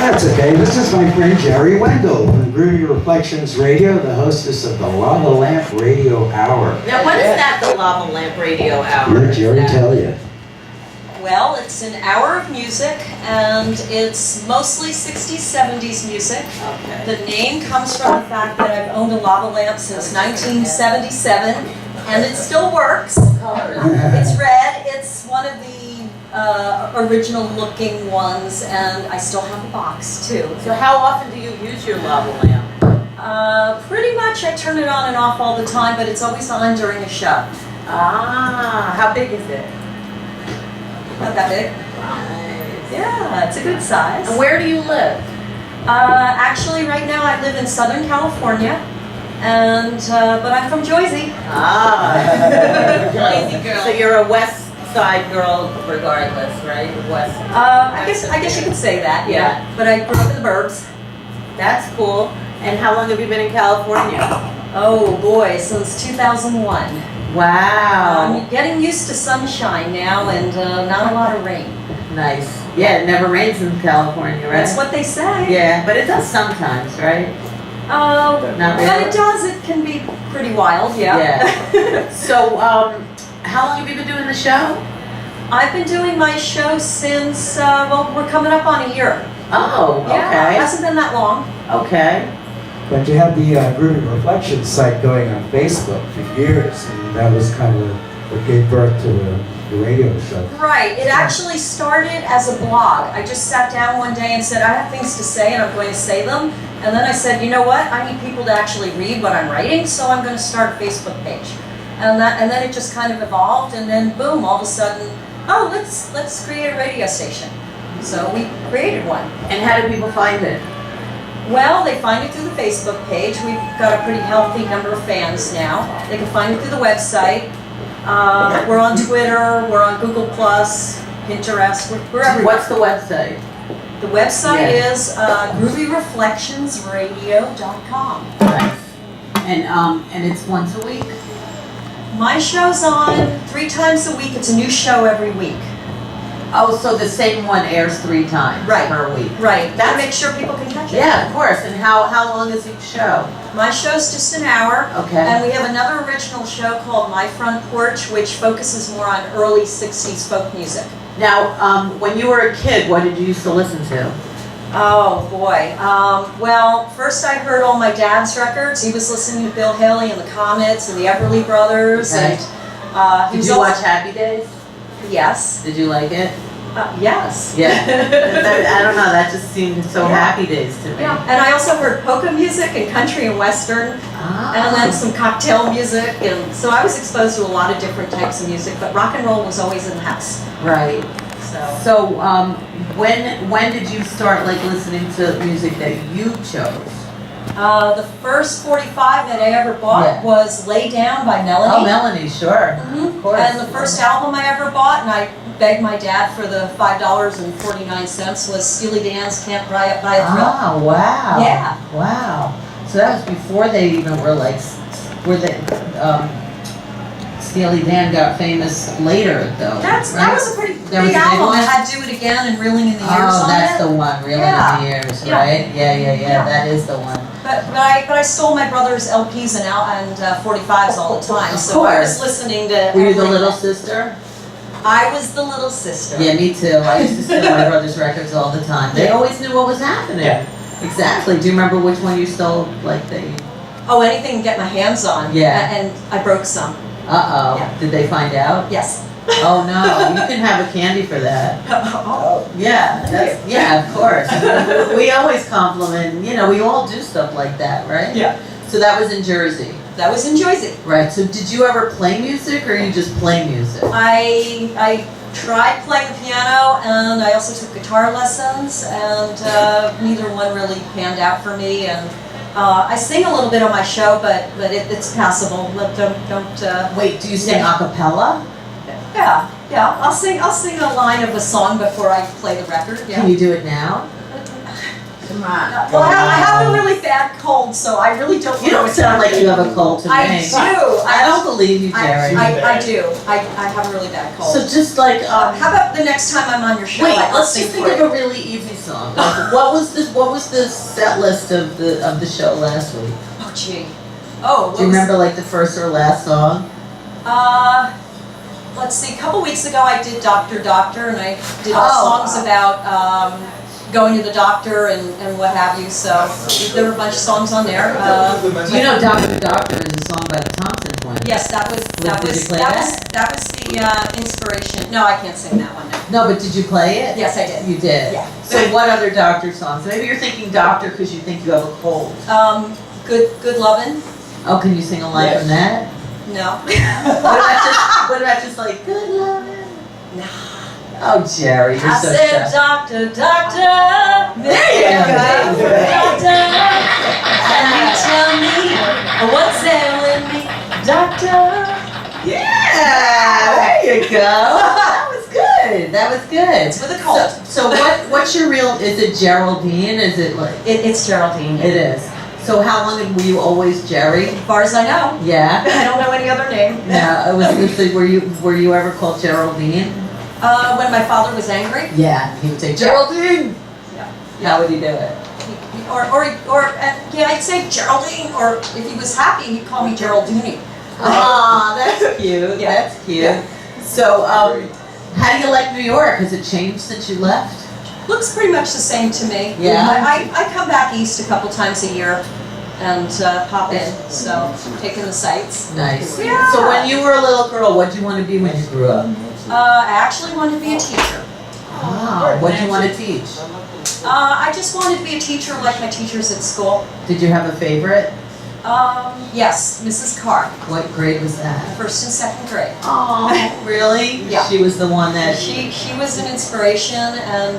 That's okay. This is my friend GeRRy WeNdeL from GrooVy Reflections Radio, the hostess of the Lava Lamp Radio Hour. Now, what is that, the Lava Lamp Radio Hour? Let GeRRy tell you. Well, it's an hour of music, and it's mostly 60s, 70s music. Okay. The name comes from the fact that I've owned a lava lamp since 1977, and it still works. It's red. It's one of the original-looking ones, and I still have the box, too. So how often do you use your lava lamp? Pretty much I turn it on and off all the time, but it's always on during a show. Ah, how big is it? Not that big. Nice. Yeah, it's a good size. And where do you live? Actually, right now I live in Southern California, and but I'm from Jersey. Ah, Jersey girl. So you're a West Side girl, regardless, right? West. I guess you could say that. Yeah. But I grew up in the burbs. That's cool. And how long have you been in California? Oh boy, since 2001. Wow. I'm getting used to sunshine now and not a lot of rain. Nice. Yeah, it never rains in California, right? That's what they say. Yeah, but it does sometimes, right? Not really. When it does, it can be pretty wild, yeah. Yeah. So, how long have you been doing the show? I've been doing my show since, well, we're coming up on a year. Oh, okay. Yeah, it hasn't been that long. Okay. But you had the GrooVy Reflections site going on Facebook for years, and that was kind of what gave birth to the radio show. Right. It actually started as a blog. I just sat down one day and said, I have things to say and I'm going to say them. And then I said, you know what? I need people to actually read what I'm writing, so I'm going to start a Facebook page. And then it just kind of evolved, and then boom, all of a sudden, oh, let's create a radio station. So we created one. And how do people find it? Well, they find it through the Facebook page. We've got a pretty healthy number of fans now. They can find it through the website. We're on Twitter, we're on Google+, Pinterest, we're everywhere. What's the website? The website is GroovyReflectionsRadio.com. Nice. And it's once a week? My show's on 3 times a week. It's a new show every week. Oh, so the same one airs 3 times per week? Right. That makes sure people can catch it. Yeah, of course. And how long is each show? My show's just an hour. Okay. And we have another original show called My Front Porch, which focuses more on early 60s folk music. Now, when you were a kid, what did you used to listen to? Oh boy. Well, first I heard all my dad's records. He was listening to Bill Haley and the Comets and the Everly Brothers. Okay. And Did you watch Happy Days? Yes. Did you like it? Yes. Yeah. I don't know, that just seemed so Happy Days to me. Yeah. And I also heard polka music and country and western. And then some cocktail music, and so I was exposed to a lot of different types of music, but rock and roll was always in the house. Right. So when did you start listening to music that you chose? The first 45 that I ever bought was Lay Down by Melanie. Oh, Melanie, sure. Mm-hmm. Of course. And the first album I ever bought, and I begged my dad for the $5.49, was Steely Dan's Can't Buy a Thrill. Ah, wow. Yeah. Wow. So that was before they even were Steely Dan got famous later, though. That was a pretty big album. It had Do It Again and Reeling in the Years on it. Oh, that's the one, Reeling in the Years, right? Yeah. That is the one. But I stole my brother's LPs and 45s all the time, so I was listening to. Were you the little sister? I was the little sister. Yeah, me too. I used to steal my brother's records all the time. They always knew what was happening. Yeah. Exactly. Do you remember which one you stole? Oh, anything to get my hands on. Yeah. And I broke some. Uh-oh. Yeah. Did they find out? Yes. Oh no, you can have a candy for that. Oh. Yeah, yeah, of course. We always compliment, we all do stuff like that, right? Yeah. So that was in Jersey. That was in Jersey. Right, so did you ever play music or you just play music? I tried playing the piano and I also took guitar lessons, and neither one really panned out for me. And I sing a little bit on my show, but it's passable. Don't. Wait, do you sing a cappella? Yeah. I'll sing a line of a song before I play the record. Yeah. Can you do it now? Come on. Well, I have a really bad cold, so I really don't. You don't sound like you have a cold to me. I do. I don't believe you, Jerry. I do. I have a really bad cold. So just like, how about the next time I'm on your show? wait, I'll let's sing just think for of you. a really easy song. Like, what was the set list of the show last week? Oh, gee. Oh, what Do you was- remember like the first or last song? Let's see. A couple weeks ago, I did Doctor Doctor, and I did all Oh. songs about going to the doctor and what have you. So there were a bunch of songs on there. Do you know Doctor Doctor is a song by the Thompson Twins? Yes, that was Did you play that was the inspiration. No, I can't sing that one. No. No, but did you play it? Yes, I did. You did? Yeah. So what other Doctor songs? Maybe you're thinking Doctor because you think you have a cold. Good lovin'. Oh, can you sing a line from that? No. What about just like good lovin'? No. Oh, Jerry, you're I so said, shy. Doctor, Doctor, There you go. Doctor, can you tell me what's ailing me, Doctor? Yeah, there you go. That was good. That was good. It's with a cold. So what's your real? Is it Geraldine? Is it like? It's Geraldine. It is. So how long were you always Jerry? As far as I know. Yeah. I don't know any other name. No, it was. So were you ever called Geraldine? When my father was angry. Yeah, he would say Geraldine. Yeah. How would he do it? Yeah, I'd say Geraldine, or if he was happy, he'd call me Geraldine. Ah, that's cute. Yeah. That's cute. Yeah. So, how do you like New York? Has it changed since you left? Looks pretty much the same to me. Yeah. I come back east a couple times a year and pop in, so taking the sights. Nice. Yeah. So when you were a little girl, what did you want to be when you grew up? I actually wanted to be a teacher. Wow. What did you want to teach? I just wanted to be a teacher like my teachers at school. Did you have a favorite? Yes, Mrs. Carr, What grade was that? first and second grade. Oh, really? Yeah. She was the one that. She was an inspiration, and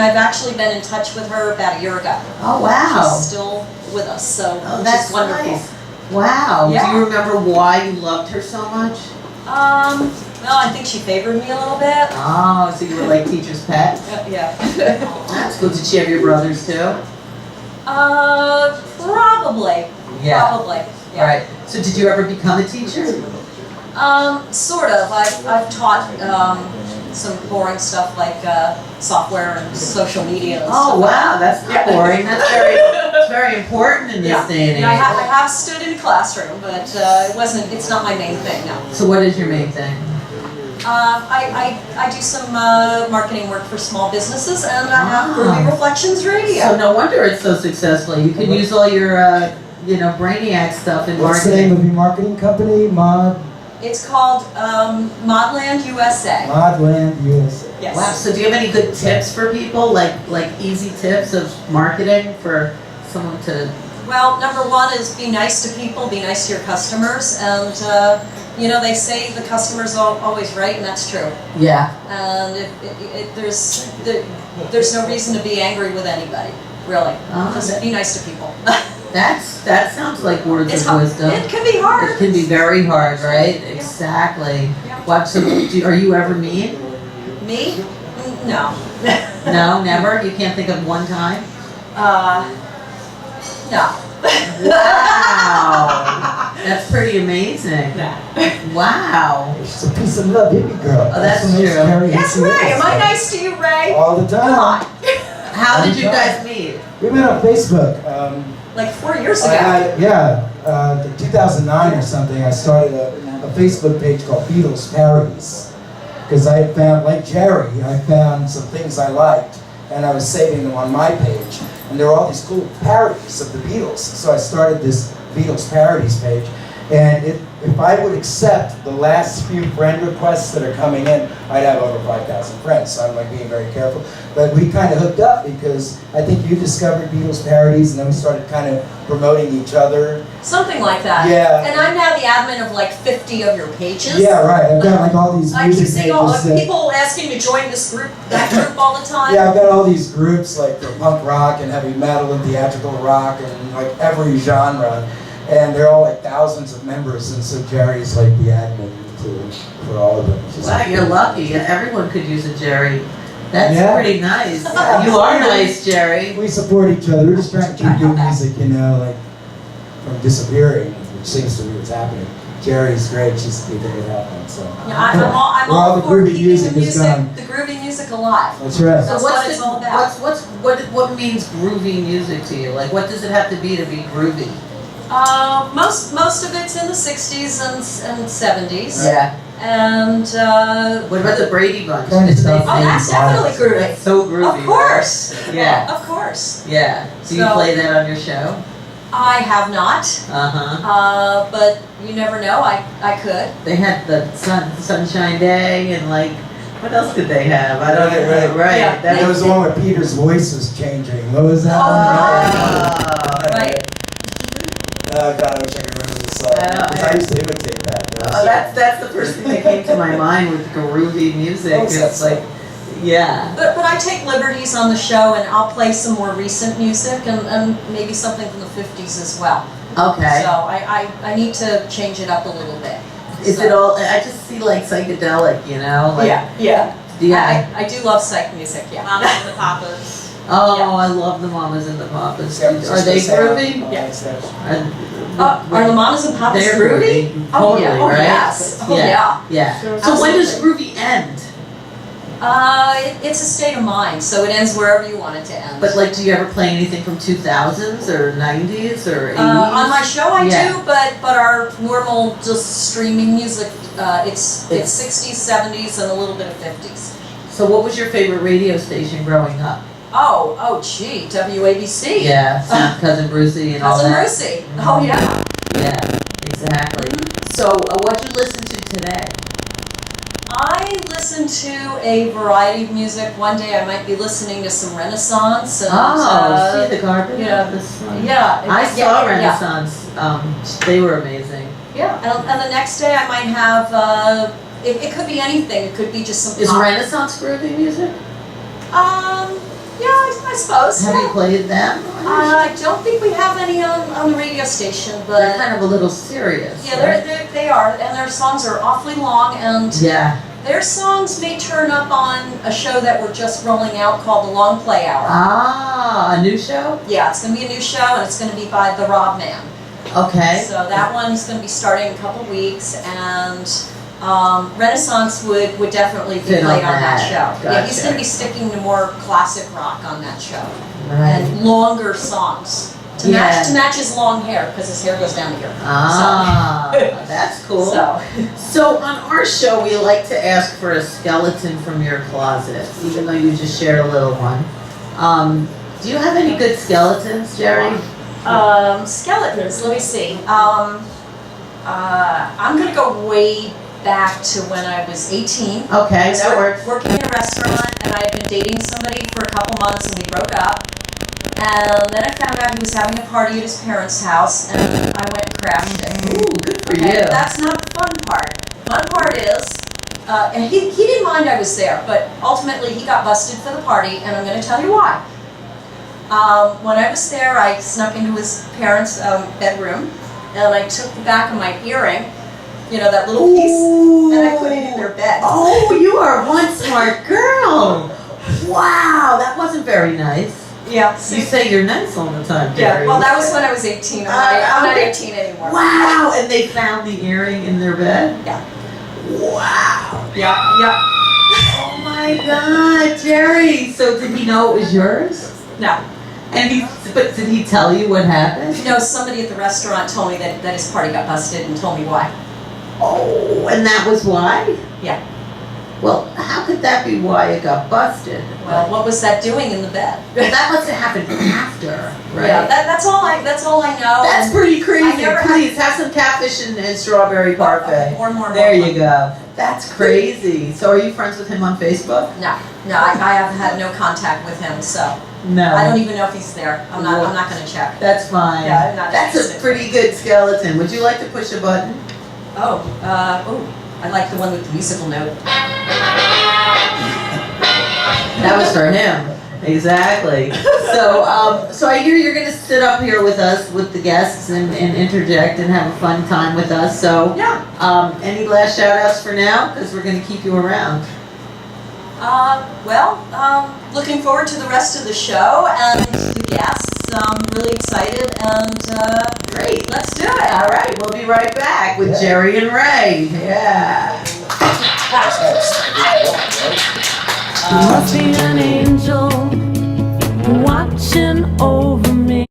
I've actually been in touch with her about a year ago. Oh, wow. She's still with us, so Oh, which that's is wonderful. nice. Wow. Yeah. Do you remember why you loved her so much? Well, I think she favored me a little bit. Oh, so you were like teacher's pet? Yeah. That's cool. Did she have your brothers too? Probably. Probably. Yeah. All right. So did you ever become a teacher? Sort of. I've taught some boring stuff like software and social media and Oh stuff. wow, that's not boring. It's very important in this day and age. Yeah, I have stood in a classroom, but it's not my main thing, no. So what is your main thing? I do some marketing work for small businesses, and I have GeRRy Reflections Radio. So no wonder it's so successful. You can use all your brainiac stuff in What's the name marketing. of your marketing company? It's called Modland USA. Modland USA. Yes. Wow. So do you have any good tips for people, like easy tips of marketing for someone to? Well, number one is be nice to people, be nice to your customers, and they say the customer's always right, and that's true. Yeah. And there's no reason to be angry with anybody, really. Just be nice to people. That sounds like words It's of hard. wisdom. It can be hard. It can be very hard, right? Yeah. Exactly. Yeah. What? So, are you ever mean? Me? No. No, never. You can't think of one time. No. Wow, that's pretty amazing. Wow. She's a piece of love, hippie girl. Oh, that's what makes true. Carrie Yes, easy. Ray. Am I nice to you, Ray? All the time. Come on. How did you guys meet? We met on Facebook. Like 4 years ago. In 2009 or something, I started a Facebook page called Beatles Parodies. Because I had found, like Jerry, I found some things I liked, and I was saving them on my page. And there were all these cool parodies of the Beatles. So I started this Beatles Parodies page. And if I would accept the last few friend requests that are coming in, I'd have over 5,000 friends. So I'm like being very careful. But we kind of hooked up because I think you discovered Beatles Parodies, and then we started kind of promoting each other. Something like that. Yeah. And I'm now the admin of like 50 of your pages. Yeah, right. I've got like all these I keep music seeing pages. people asking to join this group, that group all the time. Yeah, I've got all these groups like for punk rock and heavy metal and theatrical rock and like every genre. And they're all like thousands of members, and so Jerry's like the admin for all of them. Wow, you're lucky. Everyone could use a Jerry That's Yeah. pretty nice. You are nice, Jerry. We support each other. We're just trying to keep new music, you know, like from disappearing, which seems to be what's happening. Jerry's great. She's keeping it happening. So Yeah, I'm Where all all the for groovy keeping music the is gone. groovy music alive. That's right. So That's what it's all about. what means groovy music to you? Like, what does it have to be groovy? Most of it's in the 60s and 70s. Yeah. And What about the Brady Bunch? Kind of Did they stuff. oh, sing? that's definitely groovy. That's so groovy. Of course. Yeah. Of course. Yeah. Do you So- play that on your show? I have not. Uh-huh. But you never know. I could. They had the Sunshine Day and like, what else did they have? I don't know. Right. Yeah. That There was the one where Peter's voice was changing. What was that? Oh. Right. Oh God, I wish I could remember the song. I know. 'Cause I used to imitate that. Oh, that's the first thing that came to my mind with groovy music. Oh, It's like, yeah. But I take liberties on the show, and I'll play some more recent music and maybe something from the 50s as well. Okay. So I need to change it up a little bit. Is it all? I just see like psychedelic, you know? Like, Yeah. Yeah. I do love psych music. Yeah. Um, Mamas and the Papas. Oh, Yeah. I love the Mamas and the Papas. San Are Francisco they sound. groovy? Yeah. Are Are the Mamas and Papas They're groovy? groovy. Oh, Totally, yeah. Oh, right? yes. Oh, Yeah. yeah. Yeah. So when does groovy end? It's a state of mind, so it ends wherever you want it to end. But like, do you ever play anything from 2000s or 90s or 80s? On my show I Yeah. do, but our normal just streaming music, it's 60s, 70s, and a little bit of 50s. So what was your favorite radio station growing up? Oh, gee, WABC. Yeah, Cousin Brucey and all Cousin that. Brucey. Oh, yeah. Yeah, exactly. So what you listen to today? I listen to a variety of music. One day I might be listening to some Renaissance. And, See the Garbage? yeah. This one. yeah. I saw yeah, Renaissance. They were amazing. Yeah, and the next day I might have, it could be anything. It could be just some Is pop. Renaissance groovy music? Yeah, I suppose. Have yeah. you played them? I don't think we have any on the radio station, but They're kind of a little serious. yeah, right? they are, and their songs are awfully long, and Yeah. their songs may turn up on a show that we're just rolling out called the Long Play Hour. Ah, a new show? Yeah, it's going to be a new show, and it's going to be by the Rob Man. Okay. So that one's going to be starting in a couple weeks, and Renaissance would definitely be Fit on played on that that. show. Yeah, he's Gotcha. going to be sticking to more classic rock on that show. Right. And longer songs to Yeah. match his long hair, because his hair goes down to here. Ah, that's cool. So, So on our show, we like to ask for a skeleton from your closet, even though you just shared a little one. Do you have any good skeletons, Jerry? skeletons. Let me see. I'm gonna go way back to when I was 18. Okay, I that started works. working in a restaurant, and I had been dating somebody for a couple months, and we broke up. And then I found out he was having a party at his parents' house, and I went and crashed it. Ooh, good for Okay, you. that's not the fun part. Fun part is, and he didn't mind I was there, but ultimately he got busted for the party, and I'm going to tell you why. When I was there, I snuck into his parents' bedroom, and I took the back of my earring, you know, that little piece, and I put it in their bed. Oh, you are one smart girl. Wow, that wasn't very nice. Yeah. You say you're nice all the time, Yeah, Jerry. well, that was when I was 18. I'm not okay. 18 anymore. Wow, and they found the earring in their bed? Yeah. Wow. Yeah, yeah. Oh my God, Jerry. So did he know it was yours? No. But did he tell you what happened? You know, somebody at the restaurant told me that his party got busted and told me why. Oh, and that was why? Yeah. Well, how could that be why it got busted? Well, what was that doing in the bed? Well, that must have happened after, right? Yeah, that's all I know. That's and pretty crazy. I never had- Please have some catfish and strawberry parfait. More. There you go. That's crazy. So are you friends with him on Facebook? No, I have had no contact with him, so No. I don't even know if he's there. I'm not going to check. That's fine. Yeah, I'm not That's a interested. pretty good skeleton. Would you like to push a button? Oh, I like the one with the musical note. That was for him. Exactly. So I hear you're going to sit up here with us, with the guests, and interject and have a fun time with us. So, Yeah. any last shout outs for now? Because we're going to keep you around. Looking forward to the rest of the show and the guests. I'm really excited and Great. let's do it. All right, we'll be right back with Jerry and Ray. Yeah. That's nice. You must be an angel.